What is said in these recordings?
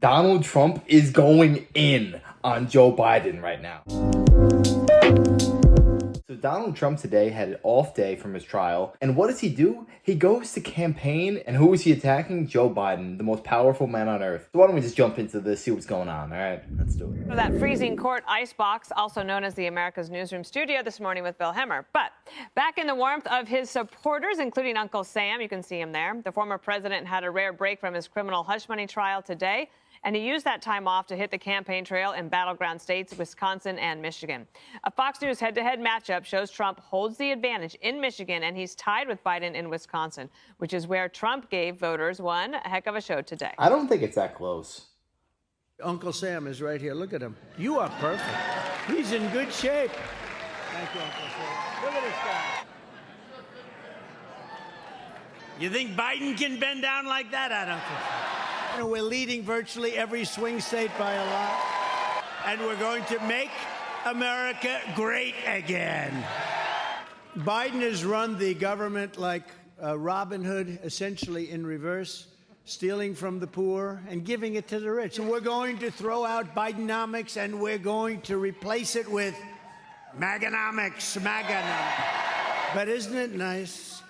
Donald Trump is going in on Joe Biden right now. So Donald Trump today had an off day from his trial. And what does he do? He goes to campaign. And who is he attacking? Joe Biden, the most powerful man on earth. So why don't we just jump into this, see what's going on. All right, let's do it. That freezing court icebox, also known as the America's Newsroom studio this morning with Bill Hemmer. But back in the warmth of his supporters, including Uncle Sam, you can see him there. The former president had a rare break from his criminal hush money trial today. And he used that time off to hit the campaign trail in battleground states, Wisconsin and Michigan. A Fox News head-to-head matchup shows Trump holds the advantage in Michigan, and he's tied with Biden in Wisconsin, which is where Trump gave voters one heck of a show today. I don't think it's that close. Uncle Sam is right here. Look at him. You are perfect. He's in good shape. Thank you, Uncle Sam. Look at this guy. You think Biden can bend down like that? I don't think so. We're leading virtually every swing state by a lot. And we're going to make America great again. Biden has run the government like Robin Hood, essentially in reverse, stealing from the poor and giving it to the rich. And we're going to throw out Bidenomics, and we're going to replace it with Maganomics. But isn't it nice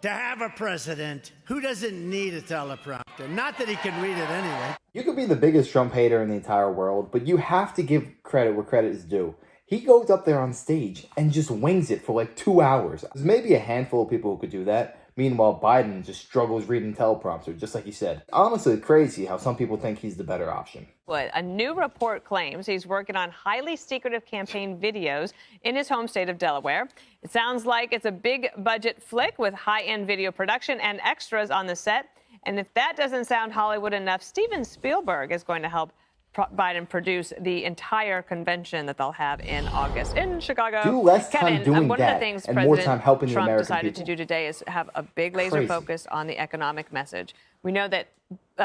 to have a president who doesn't need a teleprompter? Not that he can read it anyway. You could be the biggest Trump hater in the entire world, but you have to give credit where credit is due. He goes up there on stage and just wings it for like 2 hours. There's maybe a handful of people who could do that. Meanwhile, Biden just struggles reading teleprompter, just like you said. Honestly, crazy how some people think he's the better option. A new report claims he's working on highly secretive campaign videos in his home state of Delaware. It sounds like it's a big budget flick with high-end video production and extras on the set. And if that doesn't sound Hollywood enough, Steven Spielberg is going to help Biden produce the entire convention that they'll have in August in Chicago. Do less time Kevin, doing one that of the things and President more time helping the Trump American decided people. to do today is have a big laser Crazy. focus on the economic message. We know that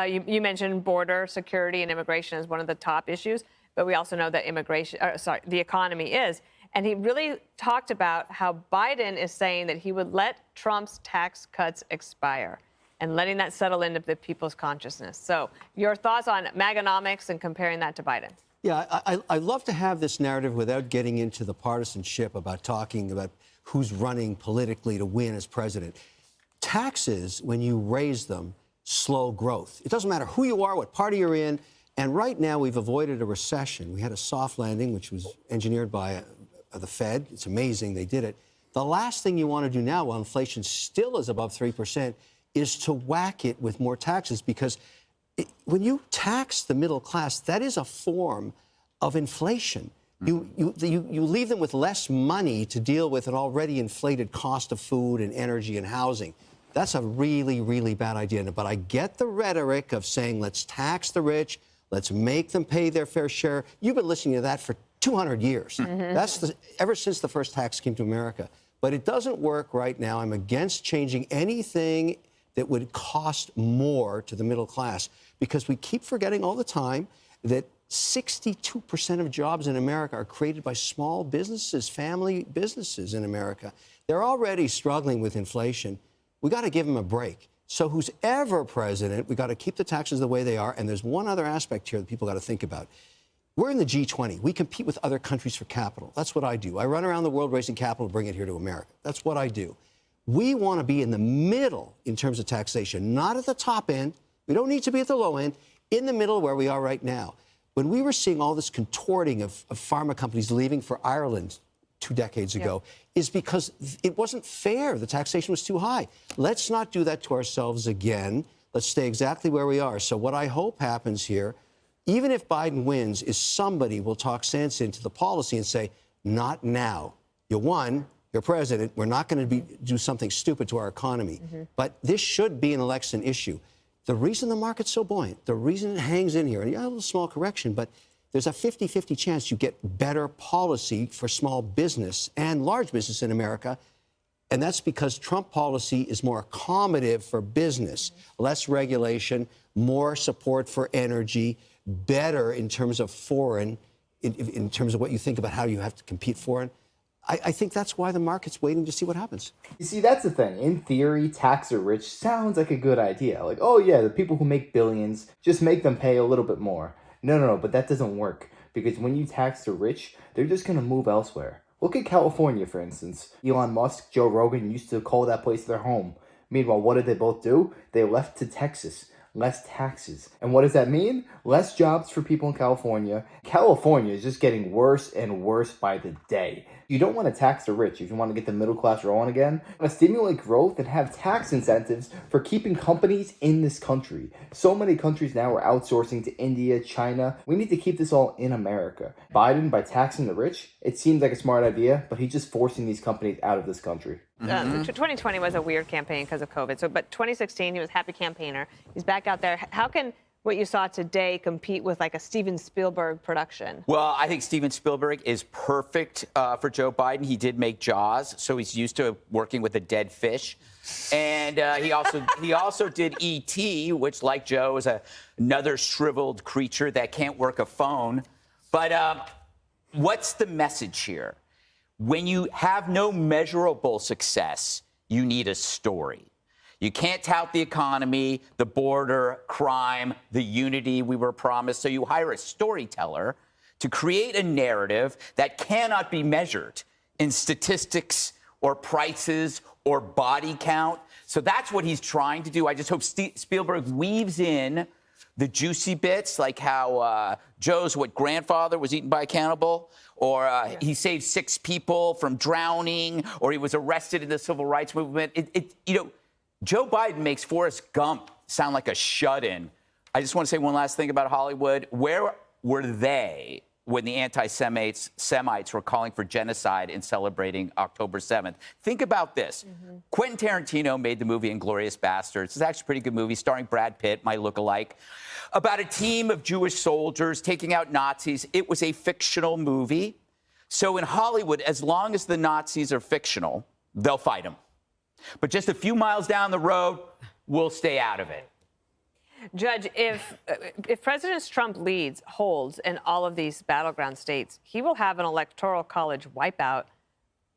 you mentioned border security and immigration is one of the top issues, but we also know that the economy is. And he really talked about how Biden is saying that he would let Trump's tax cuts expire and letting that settle into the people's consciousness. So your thoughts on Maganomics and comparing that to Biden? Yeah, I love to have this narrative without getting into the partisanship about talking about who's running politically to win as president. Taxes, when you raise them, slow growth. It doesn't matter who you are, what party you're in. And right now we've avoided a recession. We had a soft landing, which was engineered by the Fed. It's amazing they did it. The last thing you want to do now, while inflation still is above 3%, is to whack it with more taxes, because when you tax the middle class, that is a form of inflation. You leave them with less money to deal with an already inflated cost of food and energy and housing. That's a really, really bad idea. But I get the rhetoric of saying, let's tax the rich, let's make them pay their fair share. You've been listening to that for 200 years. That's ever since the first tax came to America. But it doesn't work right now. I'm against changing anything that would cost more to the middle class, because we keep forgetting all the time that 62% of jobs in America are created by small businesses, family businesses in America. They're already struggling with inflation. We got to give them a break. So who's ever president, we got to keep the taxes the way they are. And there's one other aspect here that people got to think about. We're in the G20. We compete with other countries for capital. That's what I do. I run around the world raising capital to bring it here to America. That's what I do. We want to be in the middle in terms of taxation, not at the top end. We don't need to be at the low end, in the middle where we are right now. When we were seeing all this contorting of pharma companies leaving for Ireland 2 decades ago, is because it wasn't fair. The taxation was too high. Let's not do that to ourselves again. Let's stay exactly where we are. So what I hope happens here, even if Biden wins, is somebody will talk sense into the policy and say, not now. You won. You're president. We're not going to do something stupid to our economy. But this should be an election issue. The reason the market's so buoyant, the reason it hangs in here, and you have a little small correction, but there's a 50-50 chance you get better policy for small business and large business in America. And that's because Trump policy is more accommodative for business, less regulation, more support for energy, better in terms of foreign, in terms of what you think about how you have to compete foreign. I think that's why the market's waiting to see what happens. You see, that's the thing. In theory, tax the rich sounds like a good idea. Like, oh yeah, the people who make billions, just make them pay a little bit more. No, but that doesn't work. Because when you tax the rich, they're just going to move elsewhere. Look at California, for instance. Elon Musk, Joe Rogan used to call that place their home. Meanwhile, what did they both do? They left to Texas. Less taxes. And what does that mean? Less jobs for people in California. California is just getting worse and worse by the day. You don't want to tax the rich if you want to get the middle class rolling again. You want to stimulate growth and have tax incentives for keeping companies in this country. So many countries now are outsourcing to India, China. We need to keep this all in America. Biden, by taxing the rich, it seems like a smart idea, but he's just forcing these companies out of this country. 2020 was a weird campaign because of COVID. But 2016, he was a happy campaigner. He's back out there. How can what you saw today compete with like a Steven Spielberg production? Well, I think Steven Spielberg is perfect for Joe Biden. He did make Jaws, so he's used to working with a dead fish. And he also did E.T., which, like Joe, is another shriveled creature that can't work a phone. But what's the message here? When you have no measurable success, you need a story. You can't tout the economy, the border, crime, the unity we were promised. So you hire a storyteller to create a narrative that cannot be measured in statistics or prices or body count. So that's what he's trying to do. I just hope Spielberg weaves in the juicy bits, like how Joe's grandfather was eaten by a cannibal, or he saved 6 people from drowning, or he was arrested in the civil rights movement. Joe Biden makes Forrest Gump sound like a shut-in. I just want to say one last thing about Hollywood. Where were they when the anti-Semites were calling for genocide and celebrating October 7th? Think about this. Quentin Tarantino made the movie Inglourious Basterds. It's actually a pretty good movie starring Brad Pitt, my lookalike, about a team of Jewish soldiers taking out Nazis. It was a fictional movie. So in Hollywood, as long as the Nazis are fictional, they'll fight them. But just a few miles down the road, we'll stay out of it. Judge, if President Trump holds in all of these battleground states, he will have an electoral college wipeout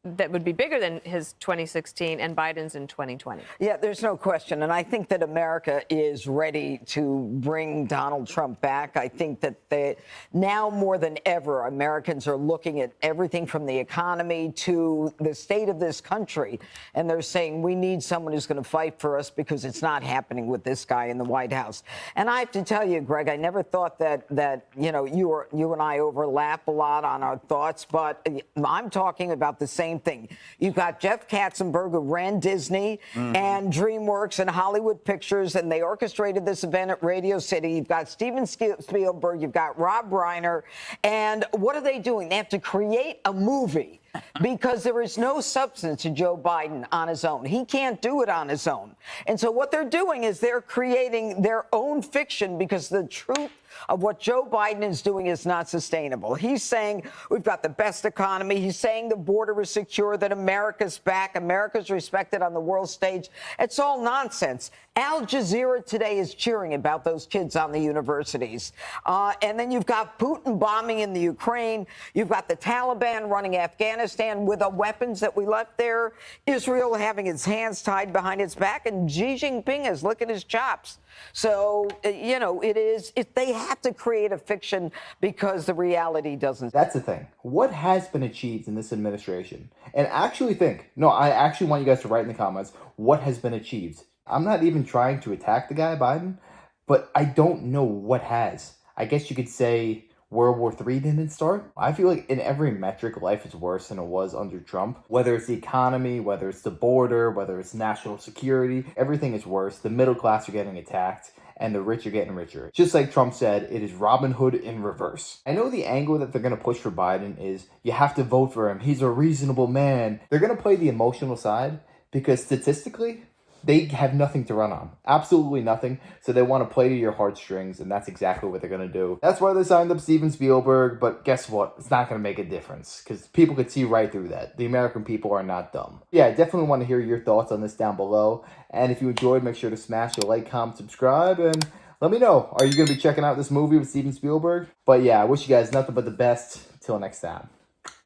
that would be bigger than his 2016 and Biden's in 2020. Yeah, there's no question. And I think that America is ready to bring Donald Trump back. I think that now more than ever, Americans are looking at everything from the economy to the state of this country. And they're saying we need someone who's going to fight for us because it's not happening with this guy in the White House. And I have to tell you, Greg, I never thought that you and I overlap a lot on our thoughts, but I'm talking about the same thing. You've got Jeff Katzenberg, who ran Disney and DreamWorks and Hollywood Pictures, and they orchestrated this event at Radio City. You've got Steven Spielberg, you've got Rob Reiner, and what are they doing? They have to create a movie because there is no substance to Joe Biden on his own. He can't do it on his own. And so what they're doing is they're creating their own fiction because the truth of what Joe Biden is doing is not sustainable. He's saying we've got the best economy. He's saying the border is secure, that America's back, America's respected on the world stage. It's all nonsense. Al Jazeera today is cheering about those kids on the universities. And then you've got Putin bombing in the Ukraine. You've got the Taliban running Afghanistan with the weapons that we left there. Israel having its hands tied behind its back. And Xi Jinping is licking his chops. So, they have to create a fiction because the reality doesn't. That's the thing. What has been achieved in this administration? And I actually want you guys to write in the comments what has been achieved. I'm not even trying to attack the guy, Biden, but I don't know what has. I guess you could say World War III didn't start. I feel like in every metric, life is worse than it was under Trump. Whether it's the economy, whether it's the border, whether it's national security, everything is worse. The middle class are getting attacked and the rich are getting richer. Just like Trump said, it is Robin Hood in reverse. I know the angle that they're going to push for Biden is you have to vote for him. He's a reasonable man. They're going to play the emotional side because statistically, they have nothing to run on. Absolutely nothing. So they want to play to your heartstrings, and that's exactly what they're going to do. That's why they signed up Steven Spielberg, but guess what? It's not going to make a difference because people could see right through that. The American people are not dumb. Yeah, I definitely want to hear your thoughts on this down below. And if you enjoyed, make sure to smash the like, comment, subscribe, and let me know. Are you going to be checking out this movie with Steven Spielberg? But yeah, I wish you guys nothing but the best. Till next time.